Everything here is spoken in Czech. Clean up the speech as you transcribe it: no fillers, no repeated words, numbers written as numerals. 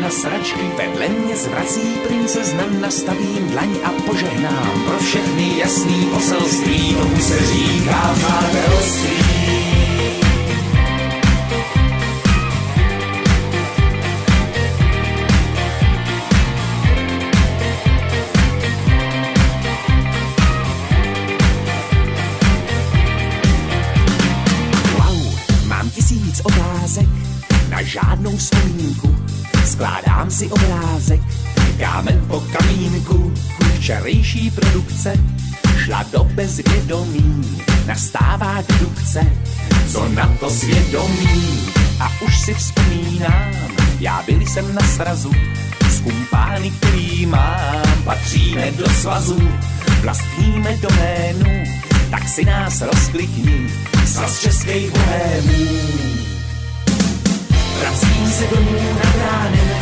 na sračky, vedle mě zvrací princezna, nastavím dlaň a požehnám pro všechny jasný poselství, tomu se říká přátelství. Mám 1000 otázek na žádnou vzpomínku, skládám si obrázek, kámen po kamínku. Včerejší produkce šla do bezvědomí, nastává dedukce, co na to svědomí. A už si vzpomínám, já byl jsem na srazu, s kumpány, který mám, patříme do svazu, vlastníme doménu, tak si nás rozklikni, Svaz českých bohémů. Vracím se domů nad ránem,